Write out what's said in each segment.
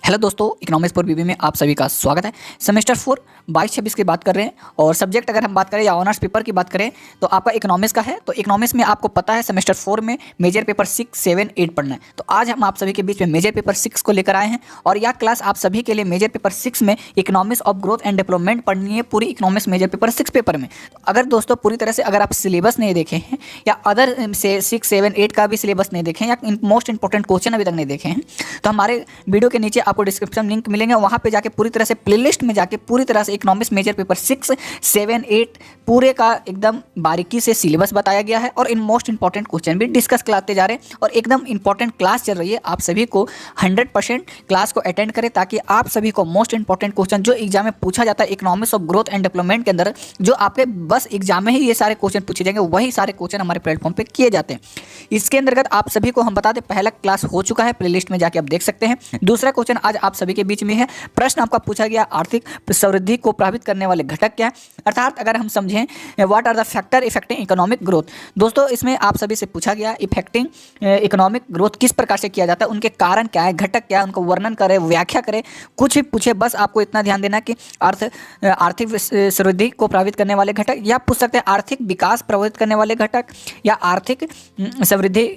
Hello दोस्तों, economics for बीबी में आप सभी का स्वागत है। सेमेस्टर 4 22-26 की बात कर रहे हैं और सब्जेक्ट अगर हम बात करें या ऑनर्स पेपर की बात करें तो आपका इकोनॉमिक्स का है। तो इकोनॉमिक्स में आपको पता है सेमेस्टर 4 में मेजर पेपर 6, 7, 8 पढ़ना है। तो आज हम आप सभी के बीच में मेजर पेपर 6 को लेकर आए हैं और यह क्लास आप सभी के लिए मेजर पेपर 6 में economics of growth and development पढ़नी है, पूरी इकोनॉमिक्स मेजर पेपर 6 पेपर में। तो अगर दोस्तों पूरी तरह से अगर आप सिलेबस नहीं देखे हैं या अदर से 6, 7, 8 का भी सिलेबस नहीं देखे हैं या मोस्ट इंपॉर्टेंट क्वेश्चन अभी तक नहीं देखे हैं तो हमारे वीडियो के नीचे आपको डिस्क्रिप्शन लिंक मिलेंगे, वहाँ पे जाके पूरी तरह से प्लेलिस्ट में जाके पूरी तरह से इकोनॉमिक्स मेजर पेपर 6, 7, 8 पूरे का एकदम बारीकी से सिलेबस बताया गया है और इन मोस्ट इंपॉर्टेंट क्वेश्चन भी डिस्कस कराते जा रहे हैं और एकदम इंपॉर्टेंट क्लास चल रही है। आप सभी को 100% क्लास को अटेंड करें ताकि आप सभी को मोस्ट इंपॉर्टेंट क्वेश्चन जो एग्जाम में पूछा जाता है economics of growth and development के अंदर, जो आपके बस एग्जाम में ही ये सारे क्वेश्चन पूछे जाएंगे, वही सारे क्वेश्चन हमारे प्लेटफॉर्म पर किए जाते हैं। इसके अंतर्गत आप सभी को हम बता दें, पहला क्लास हो चुका है, प्लेलिस्ट में जाके आप देख सकते हैं। दूसरा क्वेश्चन आज आप सभी के बीच में है। प्रश्न आपका पूछा गया, आर्थिक समृद्धि को प्रभावित करने वाले घटक क्या है, अर्थात अगर हम समझें what are the factor affecting economic growth. दोस्तों इसमें आप सभी से पूछा गया इफेक्टिंग इकोनॉमिक ग्रोथ किस प्रकार से किया जाता है, उनके कारण क्या है, घटक क्या है, उनको वर्णन करें, व्याख्या करें, कुछ भी पूछे, बस आपको इतना ध्यान देना कि आर्थिक समृद्धि को प्रभावित करने वाले घटक, या पूछ सकते हैं आर्थिक विकास प्रभावित करने वाले घटक या आर्थिक समृद्धि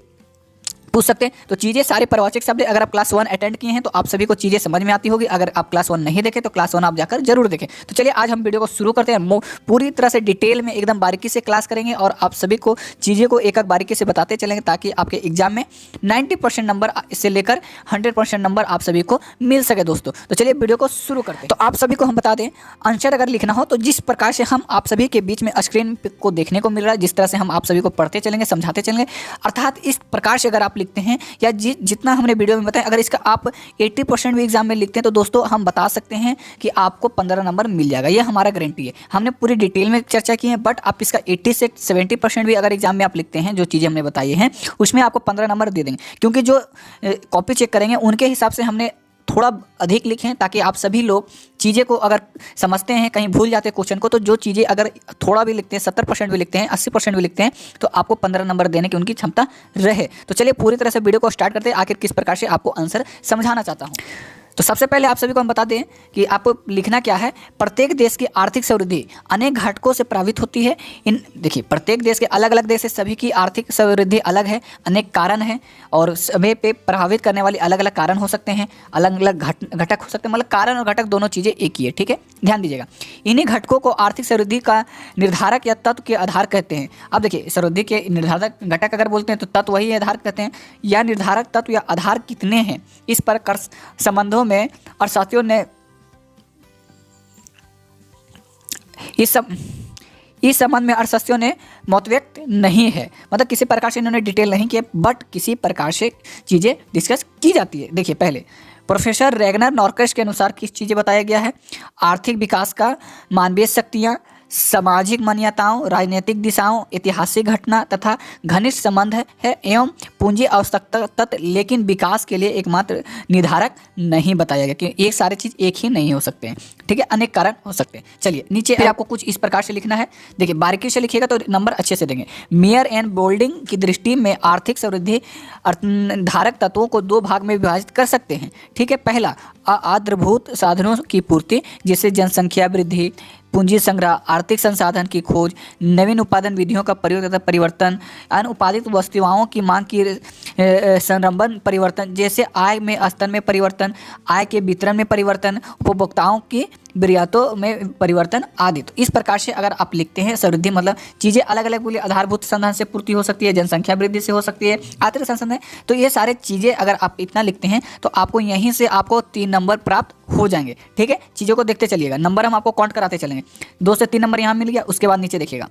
पूछ सकते हैं। तो चीज़ें सारे परिभाषिक शब्द अगर आप क्लास 1 अटेंड किए हैं तो आप सभी को चीज़ें समझ में आती होगी। अगर आप क्लास 1 नहीं देखें तो क्लास 1 आप जाकर जरूर देखें। तो चलिए आज हम वीडियो को शुरू करते हैं। पूरी तरह से डिटेल में एकदम बारीकी से क्लास करेंगे और आप सभी को चीज़ें को एक एक बारीकी से बताते चलेंगे ताकि आपके एग्जाम में 90% नंबर से लेकर 100% नंबर आप सभी को मिल सके दोस्तों। तो चलिए वीडियो को शुरू करते हैं। तो आप सभी को हम बता दें, आंसर अगर लिखना हो तो जिस प्रकार से हम आप सभी के बीच में स्क्रीन को देखने को मिल रहा है, जिस तरह से हम आप सभी को पढ़ते चलेंगे, समझाते चलेंगे, अर्थात इस प्रकार से अगर आप लिखते हैं या जितना हमने वीडियो में बताया, अगर इसका आप 80% भी एग्जाम में लिखते हैं तो दोस्तों हम बता सकते हैं कि आपको 15 नंबर मिल जाएगा। ये हमारा गारंटी है। हमने पूरी डिटेल में चर्चा की है, बट आप इसका 80 से 70% भी अगर एग्जाम में आप लिखते हैं, जो चीज़ें हमने बताई हैं उसमें आपको 15 नंबर दे देंगे, क्योंकि जो कॉपी चेक करेंगे उनके हिसाब से हमने थोड़ा अधिक लिखे हैं ताकि आप सभी लोग चीज़ें को अगर समझते हैं, कहीं भूल जाते हैं क्वेश्चन को, तो जो चीज़ें अगर थोड़ा भी लिखते हैं, 70% भी लिखते हैं, 80% भी लिखते हैं, तो आपको 15 नंबर देने की उनकी क्षमता रहे। तो चलिए पूरी तरह से वीडियो को स्टार्ट करते हैं, आखिर किस प्रकार से आपको आंसर समझाना चाहता हूँ। तो सबसे पहले आप सभी को हम बता दें कि आपको लिखना क्या है। प्रत्येक देश की आर्थिक समृद्धि अनेक घटकों से प्रभावित होती है। इन देखिए, प्रत्येक देश के अलग अलग देश से सभी की आर्थिक समृद्धि अलग है, अनेक कारण हैं और सभी पे प्रभावित करने वाले अलग अलग कारण हो सकते हैं, अलग अलग घटक हो सकते हैं, मतलब कारण और घटक दोनों चीज़ें एक ही है, ठीक है, ध्यान दीजिएगा। इन्हीं घटकों को आर्थिक समृद्धि का निर्धारक या तत्व के आधार कहते हैं। अब देखिए, समृद्धि के निर्धारक घटक अगर बोलते हैं तो तत्व वही आधार कहते हैं, या निर्धारक तत्व या आधार कितने हैं, इस पर संबंधों में अर्थशास्त्रियों ने इस संबंध में अर्थशास्त्रियों ने मत व्यक्त नहीं है, मतलब किसी प्रकार से इन्होंने डिटेल नहीं किया, बट किसी प्रकार से चीज़ें डिस्कस की जाती है। देखिए, पहले प्रोफेसर रेगनर नॉर्कश के अनुसार किस चीज़ें बताया गया है, आर्थिक विकास का मानवीय शक्तियाँ, सामाजिक मान्यताओं, राजनीतिक दिशाओं, ऐतिहासिक घटना तथा घनिष्ठ संबंध है एवं पूंजी आवश्यकता तत्व, लेकिन विकास के लिए एकमात्र निर्धारक नहीं बताया गया, क्योंकि एक सारे चीज़ एक ही नहीं हो सकते हैं, ठीक है, अनेक कारण हो सकते हैं। चलिए नीचे फिर आपको कुछ इस प्रकार से लिखना है। देखिए, बारीकी से लिखिएगा तो नंबर अच्छे से देंगे। मेयर एंड बोल्डिंग की दृष्टि में आर्थिक समृद्धि धारक तत्वों को 2 भाग में विभाजित कर सकते हैं, ठीक है। पहला, आधारभूत साधनों की पूर्ति, जैसे जनसंख्या वृद्धि, पूंजी संग्रह, आर्थिक संसाधन की खोज, नवीन उत्पादन विधियों का प्रयोग तथा परिवर्तन, अनुत्पादित वस्तुओं की मांग की संरंभन परिवर्तन, जैसे आय में स्तर में परिवर्तन, आय के वितरण में परिवर्तन, उपभोक्ताओं की ज़रूरतों में परिवर्तन आदि। तो इस प्रकार से अगर आप लिखते हैं समृद्धि, मतलब चीज़ें अलग अलग बोलिए, आधारभूत संसाधन से पूर्ति हो सकती है, जनसंख्या वृद्धि से हो सकती है, आर्थिक संसाधन, तो ये सारे चीज़ें अगर आप इतना लिखते हैं तो आपको यहीं से आपको 3 नंबर प्राप्त हो जाएंगे, ठीक है। चीज़ों को देखते चलिएगा, नंबर हम आपको काउंट कराते चलेंगे। 2 से 3 नंबर यहाँ मिल गया। उसके बाद नीचे देखिएगा,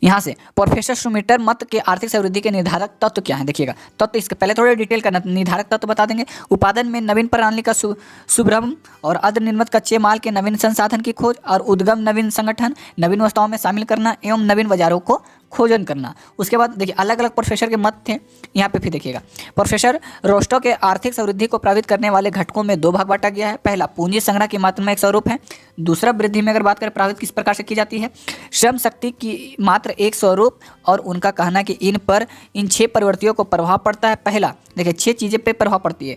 यहाँ से प्रोफेसर शुमिटर मत के आर्थिक समृद्धि के निर्धारक तत्व क्या है, देखिएगा। तत्व इसके पहले थोड़े डिटेल करना, निर्धारक तत्व बता देंगे। उत्पादन में नवीन प्रणाली का शुभारंभ और अर्धनिर्मित कच्चे माल के नवीन संसाधन की खोज और उद्गम, नवीन संगठन, नवीन वस्तुओं में शामिल करना एवं नवीन बाजारों को खोजन करना। उसके बाद देखिए, अलग अलग प्रोफेसर के मत थे, यहाँ पे फिर देखिएगा। प्रोफेसर रोस्टो के आर्थिक समृद्धि को प्रभावित करने वाले घटकों में 2 भाग बांटा गया है। पहला, पूंजी संग्रह की मात्रा में एक स्वरूप है। दूसरा, वृद्धि में अगर बात करें प्रभावित किस प्रकार से की जाती है, श्रम शक्ति की मात्र एक स्वरूप, और उनका कहना कि इन 6 प्रवृत्तियों को प्रभाव पड़ता है। पहला, देखिए 6 चीज़ें पे प्रभाव पड़ती है।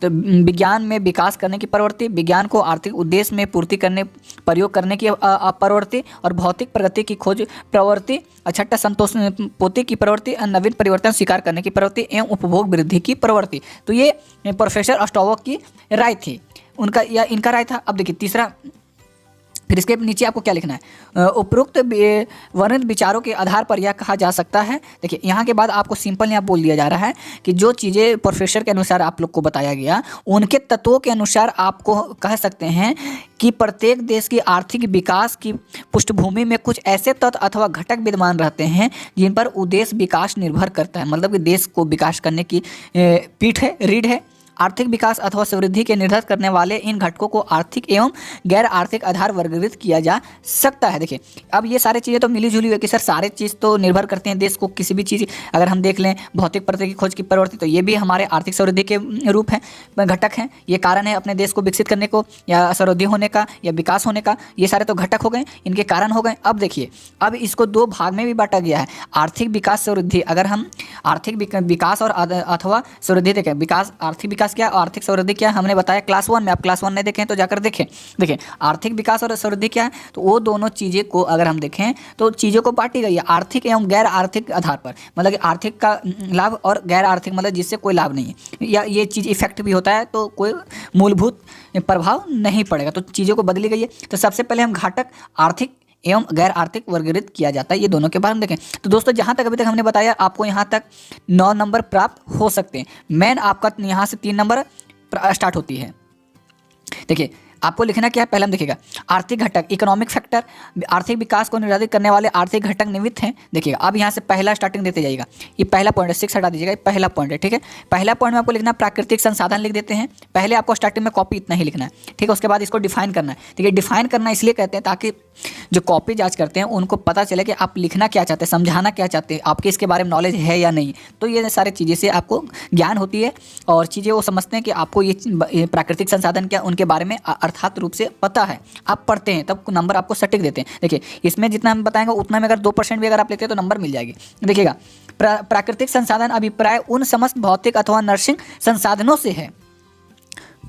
तो विज्ञान में विकास करने की प्रवृत्ति, विज्ञान को आर्थिक उद्देश्य में पूर्ति करने प्रयोग करने की प्रवृत्ति, और भौतिक प्रगति की खोज प्रवृत्ति, छठा संतोष पोती की प्रवृत्ति, नवीन परिवर्तन स्वीकार करने की प्रवृत्ति एवं उपभोग वृद्धि की प्रवृत्ति। तो ये प्रोफेसर अस्टोवक की राय थी, उनका या इनका राय था। अब देखिए तीसरा, फिर इसके नीचे आपको क्या लिखना है, उपरोक्त वर्णित विचारों के आधार पर यह कहा जा सकता है। देखिए यहाँ के बाद आपको सिंपल यहाँ बोल दिया जा रहा है कि जो चीज़ें प्रोफेसर के अनुसार आप लोग को बताया गया, उनके तत्वों के अनुसार आपको कह सकते हैं कि प्रत्येक देश की आर्थिक विकास की पृष्ठभूमि में कुछ ऐसे तत्व अथवा घटक विद्यमान रहते हैं जिन पर उद्देश्य विकास निर्भर करता है। मतलब कि देश को विकास करने की पीठ है, रीढ़ है। आर्थिक विकास अथवा समृद्धि के निर्धारित करने वाले इन घटकों को आर्थिक एवं गैर आर्थिक आधार वर्गीकृत किया जा सकता है। देखिए अब ये सारी चीज़ें तो मिली जुली हुई कि सर सारे चीज़ तो निर्भर करते हैं देश को। किसी भी चीज़ अगर हम देख लें, भौतिक प्रगति की खोज की प्रवृत्ति, तो ये भी हमारे आर्थिक समृद्धि के रूप हैं, घटक हैं। ये कारण है अपने देश को विकसित करने को, या समृद्धि होने का, या विकास होने का। ये सारे तो घटक हो गए, इनके कारण हो गए। अब देखिए, अब इसको दो भाग में भी बांटा गया है, आर्थिक विकास समृद्धि। अगर हम आर्थिक विकास और अथवा समृद्धि देखें, विकास, आर्थिक विकास क्या, आर्थिक समृद्धि क्या, हमने बताया क्लास 1 में। आप क्लास 1 नहीं देखें तो जाकर देखें। देखिए आर्थिक विकास और समृद्धि क्या है, तो वो दोनों चीज़ें को अगर हम देखें तो चीज़ों को बांटी गई है आर्थिक एवं गैर आर्थिक आधार पर। मतलब कि आर्थिक का लाभ और गैर आर्थिक मतलब जिससे कोई लाभ नहीं है, या ये चीज़ इफेक्ट भी होता है तो कोई मूलभूत प्रभाव नहीं पड़ेगा। तो चीज़ों को बदली गई है। तो सबसे पहले हम घटक आर्थिक एवं गैर आर्थिक वर्गीकृत किया जाता है, ये दोनों के बारे में देखें। तो दोस्तों जहाँ तक अभी तक हमने बताया, आपको यहाँ तक 9 नंबर प्राप्त हो सकते हैं। मेन आपका यहाँ से 3 नंबर स्टार्ट होती है। देखिए आपको लिखना क्या है, पहले हम देखिएगा आर्थिक घटक, इकोनॉमिक फैक्टर, आर्थिक विकास को निर्धारित करने वाले आर्थिक घटक निमित्त हैं। देखिएगा अब यहाँ से पहला स्टार्टिंग देते जाइएगा। ये पहला पॉइंट है, 6 हटा दीजिएगा, ये पहला पॉइंट है, ठीक है। पहला पॉइंट में आपको लिखना प्राकृतिक संसाधन लिख देते हैं। पहले आपको स्टार्टिंग में कॉपी इतना ही लिखना है, ठीक है। उसके बाद इसको डिफाइन करना है। ठीक है, डिफाइन करना इसलिए कहते हैं ताकि जो कॉपी जांच करते हैं उनको पता चले कि आप लिखना क्या चाहते हैं, समझाना क्या चाहते हैं, आपके इसके बारे में नॉलेज है या नहीं। तो ये सारी चीज़ें से आपको ज्ञान होती है और चीज़ें वो समझते हैं कि आपको ये प्राकृतिक संसाधन क्या, उनके बारे में अर्थात रूप से पता है। आप पढ़ते हैं तब नंबर आपको सटीक देते हैं। देखिए इसमें जितना हम बताएंगे उतना में अगर 2% भी अगर आप लेते हैं तो नंबर मिल जाएगी। देखिएगा प्राकृतिक संसाधन अभिप्राय उन समस्त भौतिक अथवा नैसर्गिक संसाधनों से है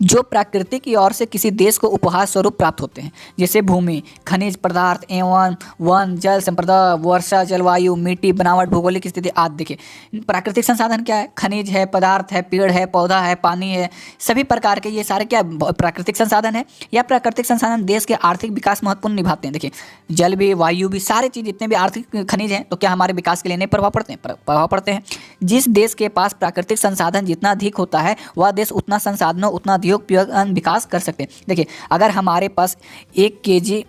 जो प्रकृति की ओर से किसी देश को उपहार स्वरूप प्राप्त होते हैं, जैसे भूमि, खनिज पदार्थ एवं वन, जल संपदा, वर्षा, जलवायु, मिट्टी, बनावट, भौगोलिक स्थिति आदि। देखिए प्राकृतिक संसाधन क्या है, खनिज है, पदार्थ है, पेड़ है, पौधा है, पानी है, सभी प्रकार के ये सारे क्या प्राकृतिक संसाधन है। या प्राकृतिक संसाधन देश के आर्थिक विकास महत्वपूर्ण निभाते हैं। देखिए जल भी, वायु भी, सारी चीज़ जितने भी आर्थिक खनिज हैं तो क्या हमारे विकास के लिए नहीं प्रभाव पड़ते हैं, प्रभाव पड़ते हैं। जिस देश के पास प्राकृतिक संसाधन जितना अधिक होता है वह देश उतना संसाधनों उतना उपयोग विकास कर सकते हैं। देखिए अगर हमारे पास 1 केजी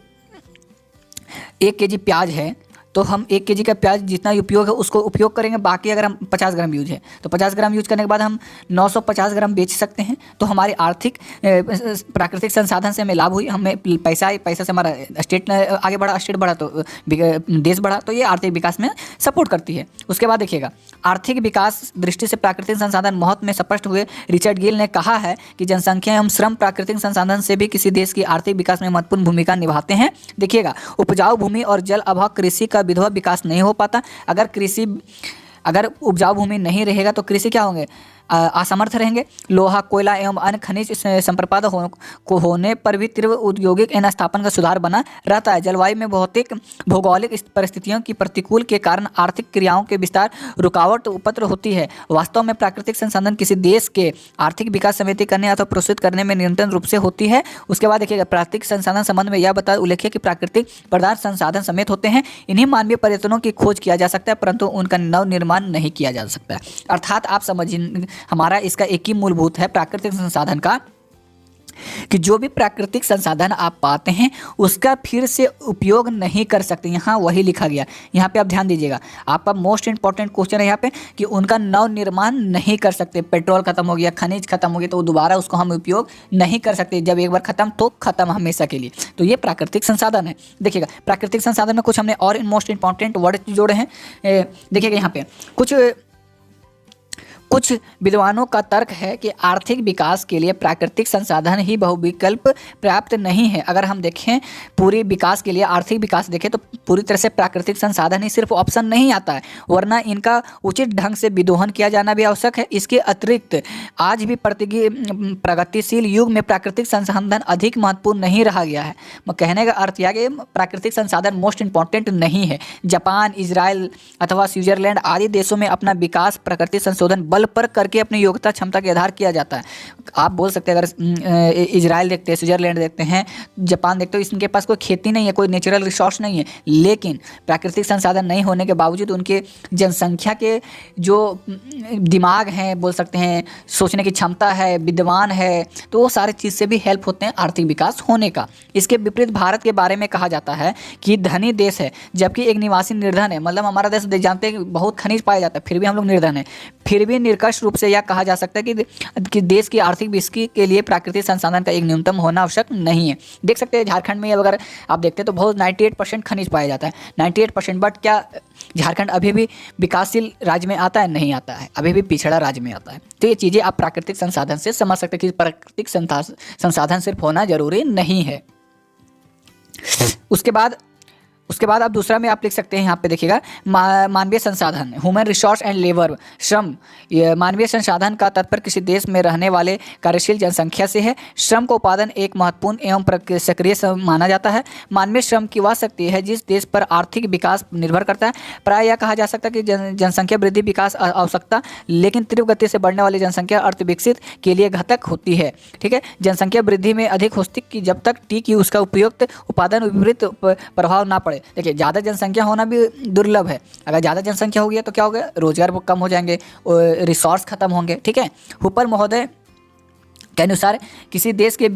प्याज है तो हम 1 केजी का प्याज जितना उपयोग है उसको उपयोग करेंगे। बाकी अगर हम 50 ग्राम यूज है तो 50 ग्राम यूज करने के बाद हम 950 ग्राम बेच सकते हैं। तो हमारे आर्थिक प्राकृतिक संसाधन से हमें लाभ हुई, हमें पैसा से हमारा स्टेट आगे बढ़ा, स्टेट बढ़ा तो देश बढ़ा। तो ये आर्थिक विकास में सपोर्ट करती है। उसके बाद देखिएगा आर्थिक विकास दृष्टि से प्राकृतिक संसाधन महत्व में स्पष्ट हुए रिचर्ड गिल ने कहा है कि जनसंख्या एवं श्रम प्राकृतिक संसाधन से भी किसी देश की आर्थिक विकास में महत्वपूर्ण भूमिका निभाते हैं। देखिएगा उपजाऊ भूमि और जल अभाव कृषि का विधवा विकास नहीं हो पाता। अगर उपजाऊ भूमि नहीं रहेगा तो कृषि क्या होंगे, असमर्थ रहेंगे। लोहा, कोयला एवं अन्य खनिज संप्रपादन होने पर भी तीव्र औद्योगिक स्थापन का सुधार बना रहता है। जलवायु में भौगोलिक परिस्थितियों की प्रतिकूल के कारण आर्थिक क्रियाओं के विस्तार रुकावट उत्पन्न होती है। वास्तव में प्राकृतिक संसाधन किसी देश के आर्थिक विकास समिति करने अथवा प्रोत्साहित करने में निरंतर रूप से होती है। उसके बाद देखिएगा प्राकृतिक संसाधन संबंध में यह बता उल्लेख कि प्राकृतिक पदार्थ संसाधन समेत होते हैं। इन्हीं मानवीय पर्यटनों की खोज किया जा सकता है परंतु उनका नवनिर्माण नहीं किया जा सकता है। अर्थात आप समझिए हमारा इसका एक ही मूलभूत है प्राकृतिक संसाधन का कि जो भी प्राकृतिक संसाधन आप पाते हैं उसका फिर से उपयोग नहीं कर सकते। यहाँ वही लिखा गया, यहाँ पे आप ध्यान दीजिएगा। आपका मोस्ट इंपॉर्टेंट क्वेश्चन है यहाँ पे कि उनका नव निर्माण नहीं कर सकते। पेट्रोल खत्म हो गया, खनिज खत्म हो गया तो दोबारा उसको हम उपयोग नहीं कर सकते। जब एक बार खत्म तो खत्म हमेशा के लिए। तो ये प्राकृतिक संसाधन है। देखिएगा प्राकृतिक संसाधन में कुछ हमने और मोस्ट इंपॉर्टेंट वर्ड जोड़े हैं। देखिएगा यहाँ पे कुछ विद्वानों का तर्क है कि आर्थिक विकास के लिए प्राकृतिक संसाधन ही बहुविकल्प पर्याप्त नहीं है। अगर हम देखें पूरी विकास के लिए, आर्थिक विकास देखें तो पूरी तरह से प्राकृतिक संसाधन ही सिर्फ ऑप्शन नहीं आता है, वरना इनका उचित ढंग से विदोहन किया जाना भी आवश्यक है। इसके अतिरिक्त आज भी प्रगतिशील युग में प्राकृतिक संसाधन अधिक महत्वपूर्ण नहीं रहा गया है। कहने का अर्थ यह कि प्राकृतिक संसाधन मोस्ट इंपॉर्टेंट नहीं है। जापान, इजराइल अथवा स्विट्जरलैंड आदि देशों में अपना विकास प्राकृतिक संशोधन बल पर करके अपनी योग्यता क्षमता के आधार किया जाता है। आप बोल सकते हैं अगर इजराइल देखते हैं, स्विट्जरलैंड देखते हैं, जापान देखते हो, इनके पास कोई खेती नहीं है, कोई नेचुरल रिसोर्स नहीं है, लेकिन प्राकृतिक संसाधन नहीं होने के बावजूद उनके जनसंख्या के जो दिमाग हैं, बोल सकते हैं सोचने की क्षमता है, विद्वान है, तो वो सारे चीज़ से भी हेल्प होते हैं आर्थिक विकास होने का। इसके विपरीत भारत के बारे में कहा जाता है कि धनी देश है जबकि एक निवासी निर्धन है। मतलब हमारा देश जानते हैं कि बहुत खनिज पाया जाता है, फिर भी हम लोग निर्धन है। फिर भी निर्कष रूप से यह कहा जा सकता है कि देश की आर्थिक विकास के लिए प्राकृतिक संसाधन का एक न्यूनतम होना आवश्यक नहीं है। देख सकते हैं झारखंड में अगर आप देखते हैं तो बहुत 98% खनिज पाया जाता है, 98%। बट क्या झारखंड अभी भी विकासशील राज्य में आता है? नहीं आता है, अभी भी पिछड़ा राज्य में आता है। तो ये चीज़ें आप प्राकृतिक संसाधन से समझ सकते हैं कि प्राकृतिक संसाधन सिर्फ होना जरूरी नहीं है। उसके बाद आप दूसरा में आप लिख सकते हैं, यहाँ पे देखिएगा मानवीय संसाधन, ह्यूमन रिसोर्स एंड लेबर, श्रम। मानवीय संसाधन का तात्पर्य किसी देश में रहने वाले कार्यशील जनसंख्या से है। श्रम का उत्पादन एक महत्वपूर्ण एवं सक्रिय माना जाता है। मानवीय श्रम की वह शक्ति है जिस देश पर आर्थिक विकास निर्भर करता है। प्राय यह कहा जा सकता है कि जनसंख्या वृद्धि विकास आवश्यकता, लेकिन तीव्र गति से बढ़ने वाली जनसंख्या अर्थविकसित के लिए घातक होती है। ठीक है, जनसंख्या वृद्धि में अधिक होती कि जब तक की उसका उपयुक्त उत्पादन विपरीत प्रभाव ना पड़े। देखिए, ज़्यादा जनसंख्या होना भी दुर्लभ है। अगर ज़्यादा जनसंख्या हो गया तो क्या हो गया? रोजगार कम हो जाएंगे, रिसोर्स खत्म होंगे। ठीक है, हुपर महोदय के अनुसार किसी देश के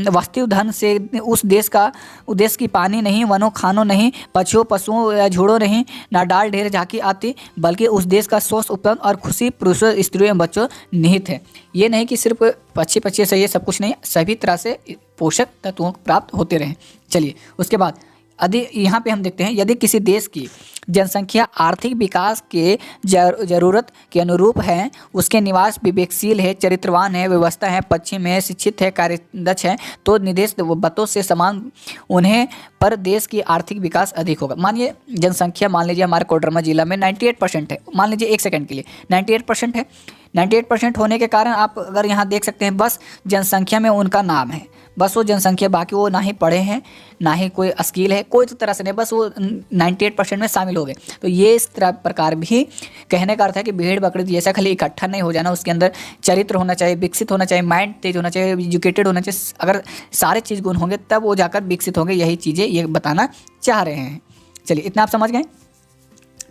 वास्तविक धन से उस देश की पानी नहीं, वनों खानों नहीं, पशुओं या झूड़ों नहीं, ना डाल ढेर झांकी आती, बल्कि उस देश का स्वस्थ उपलब्ध और खुशी पुरुषों, स्त्रियों एवं बच्चों निहित है। ये नहीं कि सिर्फ पक्षी से ये सब कुछ नहीं, सभी तरह से पोषक तत्वों प्राप्त होते रहें। चलिए, उसके बाद यहाँ पे हम देखते हैं, यदि किसी देश की जनसंख्या आर्थिक विकास के जरूरत के अनुरूप है, उसके निवास विवेकशील है, चरित्रवान है, व्यवस्था है, पश्चिम है, शिक्षित है, कार्यदक्ष है, तो निदेश बतों से समान उन्हें पर देश की आर्थिक विकास अधिक होगा। मानिए जनसंख्या, मान लीजिए हमारे कोडरमा जिला में 98% है, मान लीजिए एक सेकंड के लिए 98% है। 98% होने के कारण आप अगर यहाँ देख सकते हैं, बस जनसंख्या में उनका नाम है, बस वो जनसंख्या, बाकी वो ना ही पढ़े हैं, ना ही कोई स्किल है, कोई तो तरह से नहीं, बस वो 98% में शामिल हो गए। तो ये इस तरह प्रकार भी कहने का अर्थ है कि भेड़ बकरी जैसा खाली इकट्ठा नहीं हो जाना, उसके अंदर चरित्र होना चाहिए, विकसित होना चाहिए, माइंड तेज होना चाहिए, एजुकेटेड होना चाहिए। अगर सारे चीज़ गुण होंगे तब वो जाकर विकसित होंगे, यही चीज़ें ये बताना चाह रहे हैं। चलिए, इतना आप समझ गए।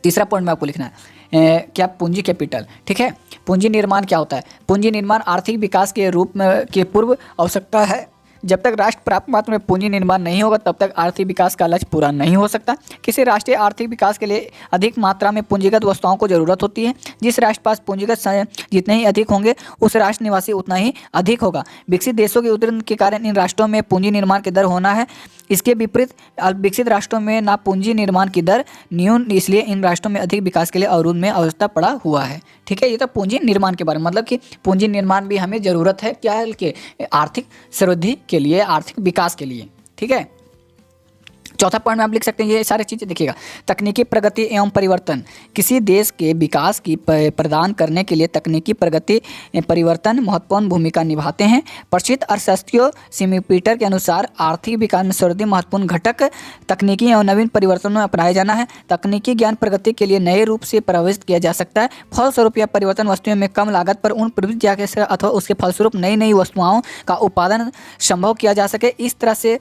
तीसरा पॉइंट में आपको लिखना है क्या? पूंजी कैपिटल। ठीक है, पूंजी निर्माण क्या होता है? पूंजी निर्माण आर्थिक विकास के रूप में के पूर्व आवश्यकता है। जब तक राष्ट्र पर्याप्त मात्रा में पूंजी निर्माण नहीं होगा तब तक आर्थिक विकास का लक्ष्य पूरा नहीं हो सकता। किसी राष्ट्रीय आर्थिक विकास के लिए अधिक मात्रा में पूंजीगत वस्तुओं को जरूरत होती है। जिस राष्ट्र पास पूंजीगत जितने ही अधिक होंगे उस राष्ट्र निवासी उतना ही अधिक होगा। विकसित देशों के उद्भव के कारण इन राष्ट्रों में पूंजी निर्माण की दर होना है। इसके विपरीत विकसित राष्ट्रों में ना पूंजी निर्माण की दर न्यून, इसलिए इन राष्ट्रों में अधिक विकास के लिए अवरोध में अवस्था पड़ा हुआ है। ठीक है, ये तो पूंजी निर्माण के बारे में, मतलब कि पूंजी निर्माण भी हमें ज़रूरत है क्या है कि आर्थिक समृद्धि के लिए, आर्थिक विकास के लिए। ठीक है, चौथा पॉइंट में आप लिख सकते हैं, ये सारी चीज़ें देखिएगा। तकनीकी प्रगति एवं परिवर्तन किसी देश के विकास की प्रदान करने के लिए तकनीकी प्रगति परिवर्तन महत्वपूर्ण भूमिका निभाते हैं। प्रसिद्ध अर्थशास्त्रियों सिमी-पीटर के अनुसार आर्थिक विकास में सर्वोदय महत्वपूर्ण घटक तकनीकी एवं नवीन परिवर्तनों में अपनाया जाना है। तकनीकी ज्ञान प्रगति के लिए नए रूप से प्रवेश किया जा सकता है। फलस्वरूप यह परिवर्तन वस्तुओं में कम लागत पर उन प्रवृत्तियों के अथवा उसके फलस्वरूप नई नई वस्तुओं का उत्पादन संभव किया जा सके। इस तरह से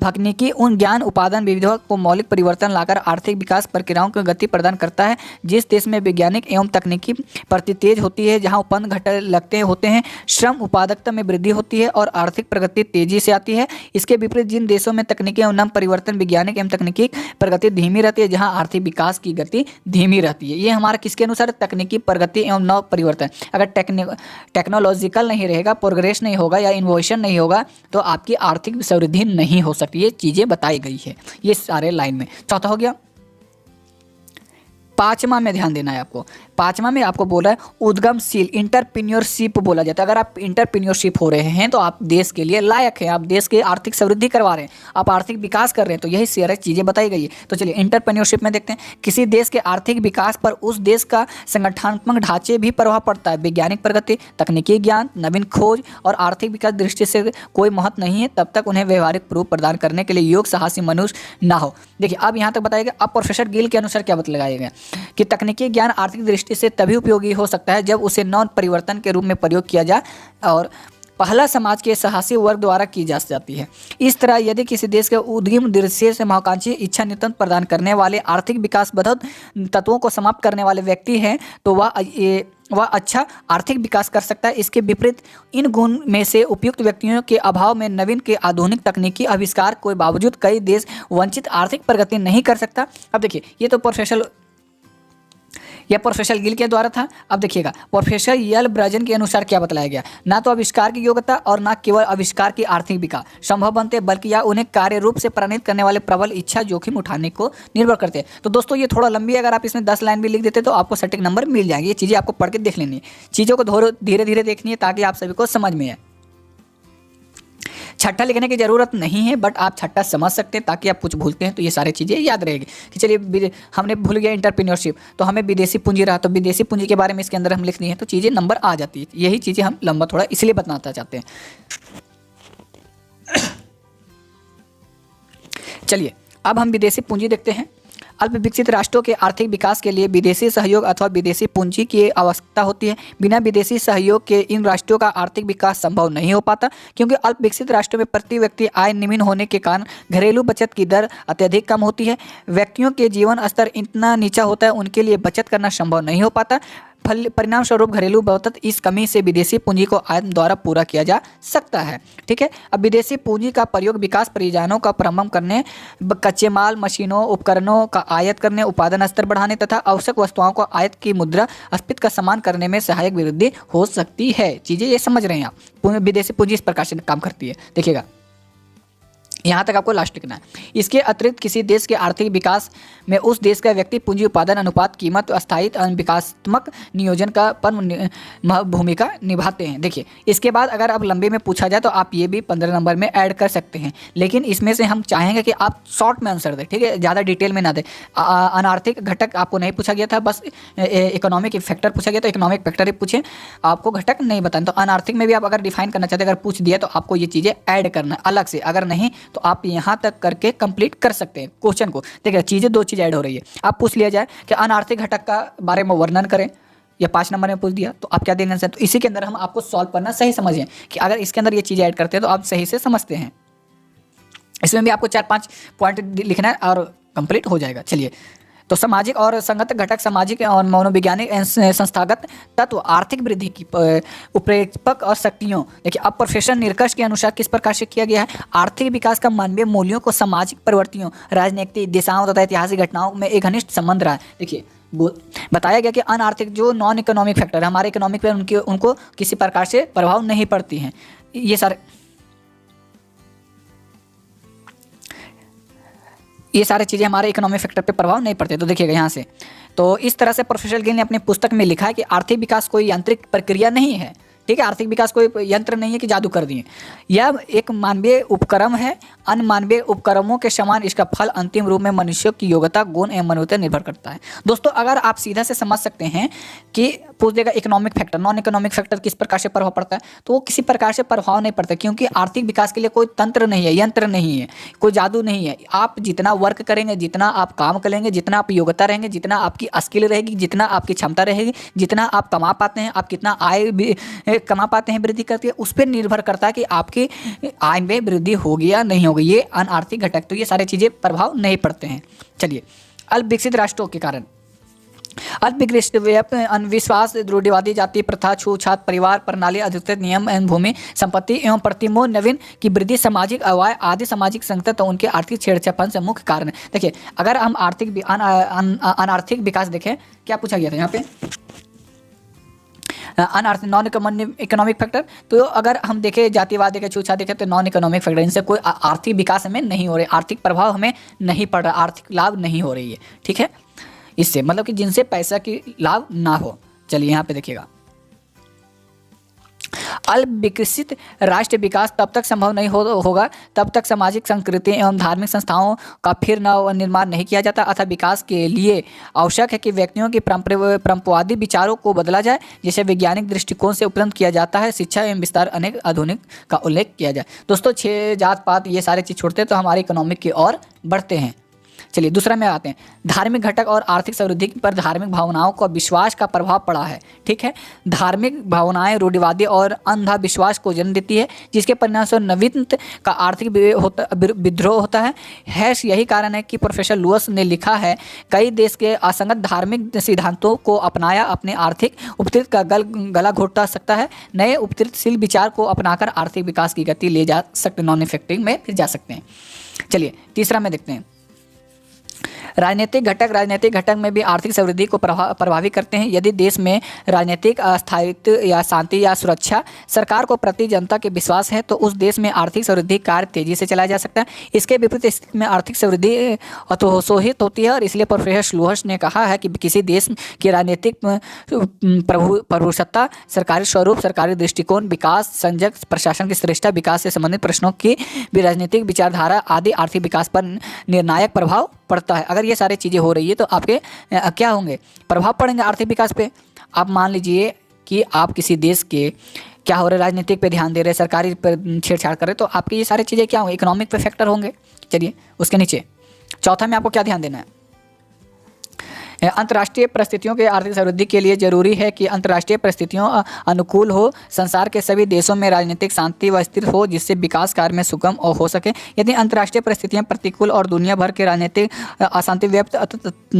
तकनीकी उन ज्ञान उत्पादन विविधों को मौलिक परिवर्तन लाकर आर्थिक विकास प्रक्रियाओं को गति प्रदान करता है। जिस देश में वैज्ञानिक एवं तकनीकी प्रगति तेज होती है, जहां उत्पन्न घटक लगते होते हैं, श्रम उत्पादकता में वृद्धि होती है और आर्थिक प्रगति तेजी से आती है। इसके विपरीत जिन देशों में तकनीकी एवं नव परिवर्तन वैज्ञानिक एवं तकनीकी प्रगति धीमी रहती है, जहाँ आर्थिक विकास की गति धीमी रहती है। ये हमारा किसके अनुसार? तकनीकी प्रगति एवं नव परिवर्तन। अगर टेक्नोलॉजिकल नहीं रहेगा, प्रोग्रेस नहीं होगा या इनोवेशन नहीं होगा तो आपकी आर्थिक समृद्धि नहीं हो सकती। ये चीजें बताई गई है, ये सारे लाइन में। चौथा हो गया। पांचवा में ध्यान देना है आपको। 5वां में आपको बोल रहा है उद्यमशील, इंटरप्रेन्योरशिप बोला जाता है। अगर आप इंटरप्रेन्योरशिप हो रहे हैं तो आप देश के लिए लायक हैं, आप देश की आर्थिक समृद्धि करवा रहे हैं, आप आर्थिक विकास कर रहे हैं, तो यही सारी चीज़ें बताई गई है। तो चलिए इंटरप्रेन्योरशिप में देखते हैं। किसी देश के आर्थिक विकास पर उस देश का संगठनात्मक ढांचे भी प्रभाव पड़ता है। वैज्ञानिक प्रगति, तकनीकी ज्ञान, नवीन खोज और आर्थिक विकास दृष्टि से कोई महत्व नहीं है तब तक उन्हें व्यवहारिक प्रूफ प्रदान करने के लिए योग्य साहसी मनुष्य ना हो। देखिए अब यहाँ तक बताया गया। अब प्रोफेसर गिल के अनुसार क्या बतलाया गया कि तकनीकी ज्ञान आर्थिक दृष्टि से तभी उपयोगी हो सकता है जब उसे नौ परिवर्तन के रूप में प्रयोग किया जाए और पहला समाज के साहसी वर्ग द्वारा की जा जाती है। इस तरह यदि किसी देश के उद्यम दृश्य से महत्वाकांक्षी इच्छा नियंत्रण प्रदान करने वाले आर्थिक विकास बद्ध तत्वों को समाप्त करने वाले व्यक्ति हैं तो वह अच्छा आर्थिक विकास कर सकता है। इसके विपरीत इन गुण में से उपयुक्त व्यक्तियों के अभाव में नवीन के आधुनिक तकनीकी आविष्कार के बावजूद कई देश वंचित आर्थिक प्रगति नहीं कर सकता। अब देखिए ये तो प्रोफेसर गिल के द्वारा था। अब देखिएगा प्रोफेसर यल ब्रजन के अनुसार क्या बतलाया गया। ना तो आविष्कार की योग्यता और ना केवल आविष्कार की आर्थिक विकास संभव बनते बल्कि यह उन्हें कार्य रूप से प्रेरित करने वाले प्रबल इच्छा जोखिम उठाने को निर्भर करते हैं। तो दोस्तों ये थोड़ा लंबी है, अगर आप इसमें 10 लाइन भी लिख देते तो आपको सटीक नंबर मिल जाएंगे। ये चीज़ें आपको पढ़ के देख लेनी है, चीज़ों को धीरे धीरे देखनी है ताकि आप सभी को समझ में आए। छठा लिखने की ज़रूरत नहीं है बट आप छठा समझ सकते हैं ताकि आप कुछ भूलते हैं तो ये सारी चीज़ें याद रहेगी। कि चलिए हमने भूल गया इंटरप्रेन्योरशिप, तो हमें विदेशी पूंजी रहा, तो विदेशी पूंजी के बारे में इसके अंदर हम लिखनी है तो चीज़ें नंबर आ जाती है। यही चीज़ें हम लंबा थोड़ा इसलिए बताना चाहते हैं। चलिए अब हम विदेशी पूंजी देखते हैं। अल्प विकसित राष्ट्रों के आर्थिक विकास के लिए विदेशी सहयोग अथवा विदेशी पूंजी की आवश्यकता होती है। बिना विदेशी सहयोग के इन राष्ट्रों का आर्थिक विकास संभव नहीं हो पाता क्योंकि अल्प विकसित राष्ट्रों में प्रति व्यक्ति आय निम्न होने के कारण घरेलू बचत की दर अत्यधिक कम होती है। व्यक्तियों के जीवन स्तर इतना नीचा होता है उनके लिए बचत करना संभव नहीं हो पाता। परिणाम स्वरूप घरेलू बचत इस कमी से विदेशी पूंजी को आयात द्वारा पूरा किया जा सकता है। ठीक है, अब विदेशी पूंजी का प्रयोग विकास परियोजनाओं का प्रारंभ करने, कच्चे माल, मशीनों, उपकरणों का आयात करने, उत्पादन स्तर बढ़ाने तथा आवश्यक वस्तुओं को आयात की मुद्रा स्फीति का समान करने में सहायक वृद्धि हो सकती है। चीज़ें ये समझ रहे हैं आप। विदेशी पूंजी इस प्रकार से काम करती है। देखिएगा यहाँ तक आपको लास्ट लिखना है। इसके अतिरिक्त किसी देश के आर्थिक विकास में उस देश का व्यक्ति पूंजी उत्पादन अनुपात, कीमत, स्थायित्व, विकासात्मक नियोजन का भूमिका निभाते हैं। देखिए इसके बाद अगर अब लंबे में पूछा जाए तो आप ये भी 15 नंबर में ऐड कर सकते हैं, लेकिन इसमें से हम चाहेंगे कि आप शॉर्ट में आंसर दें। ठीक है, ज़्यादा डिटेल में ना दें। अनार्थिक घटक आपको नहीं पूछा गया था, बस इकोनॉमिक फैक्टर पूछा गया तो इकोनॉमिक फैक्टर ही पूछे, आपको घटक नहीं बताएं। तो अनार्थिक में भी आप अगर डिफाइन करना चाहते हैं, अगर पूछ दिया तो आपको ये चीज़ें ऐड करना है अलग से, अगर नहीं तो आप यहाँ तक करके कंप्लीट कर सकते हैं क्वेश्चन को। देखिए चीज़ें 2 चीज़ ऐड हो रही है। आप पूछ लिया जाए कि अनार्थिक घटक का बारे में वर्णन करें, या 5 नंबर में पूछ दिया तो आप क्या देना चाहते हैं। तो इसी के अंदर हम आपको सॉल्व करना सही समझें कि अगर इसके अंदर ये चीज़ें ऐड करते हैं तो आप सही से समझते हैं। इसमें भी आपको 4-5 पॉइंट लिखना है और कंप्लीट हो जाएगा। चलिए तो सामाजिक और संगत घटक, सामाजिक और मनोवैज्ञानिक संस्थागत तत्व आर्थिक वृद्धि की उत्प्रेरक और शक्तियों। देखिए अब प्रोफेसर निरंकुश के अनुसार किस प्रकार से किया गया है। आर्थिक विकास का मानवीय मूल्यों को सामाजिक परिवर्तनों, राजनीतिक दिशाओं तथा ऐतिहासिक घटनाओं में एक घनिष्ठ संबंध रहा है। देखिए बताया गया कि अनार्थिक जो नॉन इकोनॉमिक फैक्टर हमारे इकोनॉमिक पे उनको किसी प्रकार से प्रभाव नहीं पड़ती हैं। ये सारी चीज़ें हमारे इकोनॉमिक फैक्टर पे प्रभाव नहीं पड़ते। तो देखिएगा यहाँ से, तो इस तरह से प्रोफेसर गिल ने अपनी पुस्तक में लिखा है कि आर्थिक विकास कोई यांत्रिक प्रक्रिया नहीं है। ठीक है, आर्थिक विकास कोई यंत्र नहीं है कि जादू कर दिए। यह एक मानवीय उपक्रम है। अन्य मानवीय उपक्रमों के समान इसका फल अंतिम रूप में मनुष्यों की योग्यता, गुण एवं मनोवृत्ति निर्भर करता है। दोस्तों अगर आप सीधा से समझ सकते हैं कि पूछ देगा economic factor, non economic factor किस प्रकार से प्रभाव पड़ता है, तो वो किसी प्रकार से प्रभाव नहीं पड़ता क्योंकि आर्थिक विकास के लिए कोई तंत्र नहीं है, यंत्र नहीं है, कोई जादू नहीं है। आप जितना वर्क करेंगे, जितना आप काम करेंगे, जितना आप योग्यता रहेंगे, जितना आपकी स्किल रहेगी, जितना आपकी क्षमता रहेगी, जितना आप कमा पाते हैं, आप कितना आय कमा पाते हैं वृद्धि करती है, उस पर निर्भर करता है कि आपकी आय में वृद्धि होगी या नहीं होगी। ये अनार्थिक घटक, तो ये सारी चीज़ें प्रभाव नहीं पड़ते हैं। चलिए अल्प विकसित राष्ट्रों के कारण अल्प विकसित अविश्वास, रूढ़िवादी जाति प्रथा, छूछात परिवार प्रणाली, अधिकृत नियम एवं भूमि संपत्ति एवं प्रतिमोह नवीन की वृद्धि, सामाजिक अवाय आदि सामाजिक संकट तो उनके आर्थिक छेड़छाड़ से मुख्य कारण है। देखिए अगर हम अनार्थिक विकास देखें, क्या पूछा गया था यहाँ पे, अनार्थिक नॉन इकोनॉमिक फैक्टर। तो अगर हम देखें जातिवाद देखें, छूछात देखें तो नॉन इकोनॉमिक फैक्टर, इनसे कोई आर्थिक विकास हमें नहीं हो रही, आर्थिक प्रभाव हमें नहीं पड़ रहा, आर्थिक लाभ नहीं हो रही है। ठीक है, इससे, मतलब कि जिनसे पैसा की लाभ ना हो। चलिए यहाँ पे देखिएगा, अल्प विकसित राष्ट्र विकास तब तक संभव नहीं होगा तब तक सामाजिक संस्कृति एवं धार्मिक संस्थाओं का फिर निर्माण नहीं किया जाता, अतः विकास के लिए आवश्यक है कि व्यक्तियों की परंपरावादी विचारों को बदला जाए, जिसे वैज्ञानिक दृष्टिकोण से उपलब्ध किया जाता है। शिक्षा एवं विस्तार अनेक आधुनिक का उल्लेख किया जाए। दोस्तों 6 जात पात ये सारे चीज़ छोड़ते हैं तो हमारे इकोनॉमिक की ओर बढ़ते हैं। चलिए दूसरा में आते हैं, धार्मिक घटक और आर्थिक समृद्धि पर धार्मिक भावनाओं का विश्वास का प्रभाव पड़ा है। ठीक है, धार्मिक भावनाएं रूढ़िवादी और अंधविश्वास को जन्म देती है, जिसके परिणामस्वरूप नवीनता का आर्थिक विद्रोह होता है। यही कारण है कि प्रोफेसर लुअस ने लिखा है, कई देश के असंगत धार्मिक सिद्धांतों को अपनाया अपने आर्थिक उपकृत का गला घोटा सकता है, नए उपकृतशील विचार को अपनाकर आर्थिक विकास की गति ले जा सकते, नॉन इफेक्टिव में फिर जा सकते हैं। चलिए तीसरा में देखते हैं, राजनीतिक घटक में भी आर्थिक समृद्धि को प्रभावित करते हैं। यदि देश में राजनीतिक स्थायित्व या शांति या सुरक्षा, सरकार को प्रति जनता के विश्वास है, तो उस देश में आर्थिक समृद्धि कार्य तेजी से चलाया जा सकता है। इसके विपरीत स्थिति में आर्थिक समृद्धि अतोत्साहित होती है, और इसलिए प्रोफेसर लुहस ने कहा है कि किसी देश की राजनीतिक प्रभुसत्ता, सरकारी स्वरूप, सरकारी दृष्टिकोण, विकास, संजक प्रशासन की श्रेष्ठता, विकास से संबंधित प्रश्नों की भी राजनीतिक विचारधारा आदि आर्थिक विकास पर निर्णायक प्रभाव पड़ता है। अगर ये सारी चीज़ें हो रही है तो आपके क्या होंगे, प्रभाव पड़ेंगे आर्थिक विकास पे। आप मान लीजिए कि आप किसी देश के क्या हो रहे, राजनीतिक पे ध्यान दे रहे, सरकारी पर छेड़छाड़ कर रहे, तो आपकी ये सारी चीज़ें क्या होंगे, इकोनॉमिक पे फैक्टर होंगे। चलिए उसके नीचे चौथा में आपको क्या ध्यान देना है, अंतर्राष्ट्रीय परिस्थितियों के आर्थिक समृद्धि के लिए जरूरी है कि अंतर्राष्ट्रीय परिस्थितियों अनुकूल हो, संसार के सभी देशों में राजनीतिक शांति व स्थिर हो, जिससे विकास कार्य में सुगम और हो सके। यदि अंतर्राष्ट्रीय परिस्थितियां प्रतिकूल और दुनिया भर के राजनीतिक अशांति व्याप्त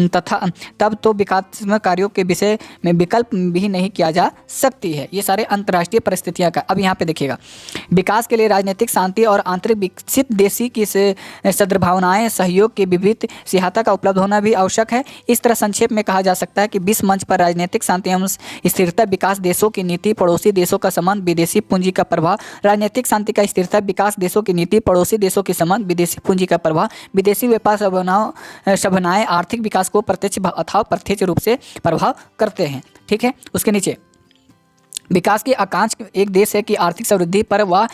तथा तब तो विकासात्मक कार्यों के विषय में विकल्प भी नहीं किया जा सकती है। ये सारे अंतर्राष्ट्रीय परिस्थितियाँ का। अब यहाँ पे देखिएगा, विकास के लिए राजनीतिक शांति और आंतरिक विकसित देशी की सद्भावनाएं सहयोग की विविध सहायता का उपलब्ध होना भी आवश्यक है। इस तरह संक्षेप में कहा जा सकता है कि विश्व मंच पर राजनीतिक शांति एवं स्थिरता, विकास देशों की नीति, पड़ोसी देशों का संबंध, विदेशी पूंजी का प्रभाव, राजनीतिक शांति का स्थिरता, विकास देशों की नीति, पड़ोसी देशों के संबंध, विदेशी पूंजी का प्रभाव, विदेशी व्यापार संभावनाएं आर्थिक विकास को प्रत्यक्ष अथवा अप्रत्यक्ष रूप से प्रभाव करते हैं। ठीक है, उसके नीचे विकास की आकांक्षा एक देश है कि आर्थिक समृद्धि पर वह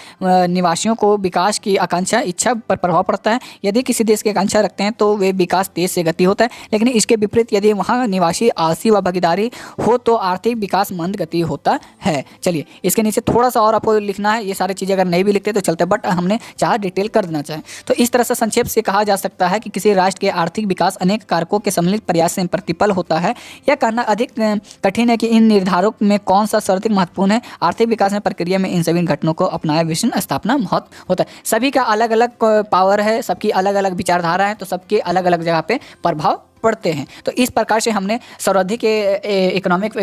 निवासियों को विकास की आकांक्षा इच्छा पर प्रभाव पड़ता है। यदि किसी देश की आकांक्षा रखते हैं तो वे विकास तेज से गति होता है, लेकिन इसके विपरीत यदि वहाँ निवासी आलसी व भागीदारी हो तो आर्थिक विकास मंद गति होता है। चलिए इसके नीचे थोड़ा सा और आपको लिखना है, ये सारी चीज़ें अगर नहीं भी लिखते तो चलते, बट हमने चाहा डिटेल कर देना चाहें तो इस तरह से संक्षेप से कहा जा सकता है कि किसी राष्ट्र के आर्थिक विकास अनेक कारकों के सम्मिलित प्रयास से प्रतिफल होता है। यह कहना अधिक कठिन है कि इन निर्धारकों में कौन सा सर्वाधिक महत्वपूर्ण है। आर्थिक विकास में प्रक्रिया में इन सभी घटनों को अपनाया विभिन्न स्थापना महत्व होता है। सभी का अलग अलग पावर है, सबकी अलग अलग विचारधारा है, तो सबके अलग अलग जगह पे प्रभाव पड़ते हैं। तो इस प्रकार से हमने सर्वाधिक के इकोनॉमिक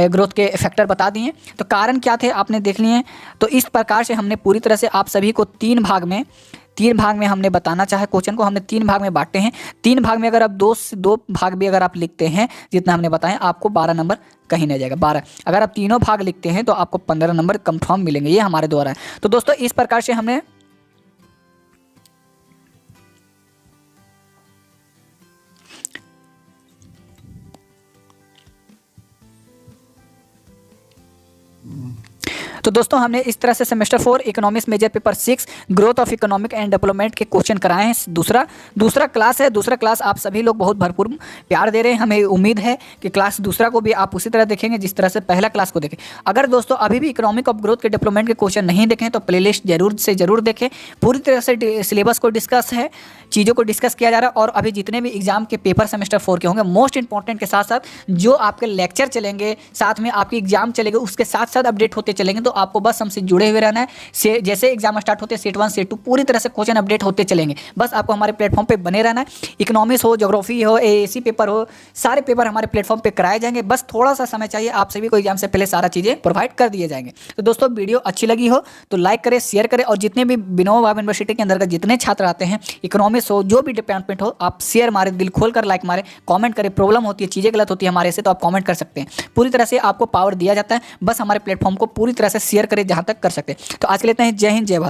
ग्रोथ के फैक्टर बता दिए। तो कारण क्या थे आपने देख लिए। तो इस प्रकार से हमने पूरी तरह से आप सभी को तीन भाग में हमने बताना चाहे, क्वेश्चन को हमने 3 भाग में बांटे हैं। 3 भाग में अगर आप 2 भाग भी अगर आप लिखते हैं जितना हमने बताया, आपको 12 नंबर कहीं नहीं जाएगा। 12 अगर आप तीनों भाग लिखते हैं तो आपको 15 नंबर कंफर्म मिलेंगे। ये हमारे द्वारा है। तो दोस्तों इस प्रकार से हमने इस तरह से semester 4 economics major paper 6 growth of economic and development के क्वेश्चन कराए हैं। दूसरा क्लास है। दूसरा क्लास आप सभी लोग बहुत भरपूर प्यार दे रहे हैं। हमें उम्मीद है कि क्लास दूसरा को भी आप उसी तरह देखेंगे जिस तरह से पहला क्लास को देखें। अगर दोस्तों अभी भी इकोनॉमिक ऑफ ग्रोथ के डेवलपमेंट के क्वेश्चन नहीं देखें तो प्लेलिस्ट जरूर देखें। पूरी तरह से सिलेबस को डिस्कस है, चीज़ों को डिस्कस किया जा रहा है। और अभी जितने भी एग्जाम के पेपर सेमेस्टर 4 के होंगे, मोस्ट इंपॉर्टेंट के साथ साथ जो आपके लेक्चर चलेंगे, साथ में आपकी एग्जाम चलेंगे, उसके साथ साथ अपडेट होते चलेंगे। तो आपको बस हमसे जुड़े हुए रहना है। जैसे एग्जाम स्टार्ट होते हैं सेट 1 सेट 2 पूरी तरह से क्वेश्चन अपडेट होते चलेंगे। बस आपको हमारे प्लेटफॉर्म पे बने रहना है। इकोनॉमिक्स हो, ज्योग्राफी हो, एएसी पेपर हो, सारे पेपर हमारे प्लेटफॉर्म पे कराए जाएंगे। बस थोड़ा सा समय चाहिए। आप सभी को एग्जाम से पहले सारा चीज़ें प्रोवाइड कर दिए जाएंगे। तो दोस्तों वीडियो अच्छी लगी हो तो लाइक करें, शेयर करें। और जितने भी विनोबा भावे यूनिवर्सिटी के अंदर का जितने छात्र आते हैं, इकोनॉमिक्स हो, जो भी डिपार्टमेंट हो, आप शेयर मारे, दिल खोल कर लाइक मारे, कॉमेंट करें। प्रॉब्लम होती है, चीज़ें गलत होती है हमारे से, तो आप कॉमेंट कर सकते हैं। पूरी तरह से आपको पावर दिया जाता है। बस हमारे प्लेटफॉर्म को पूरी तरह से शेयर करें जहाँ तक कर सकते हैं। तो आज के लिए इतना ही। जय हिंद, जय भारत।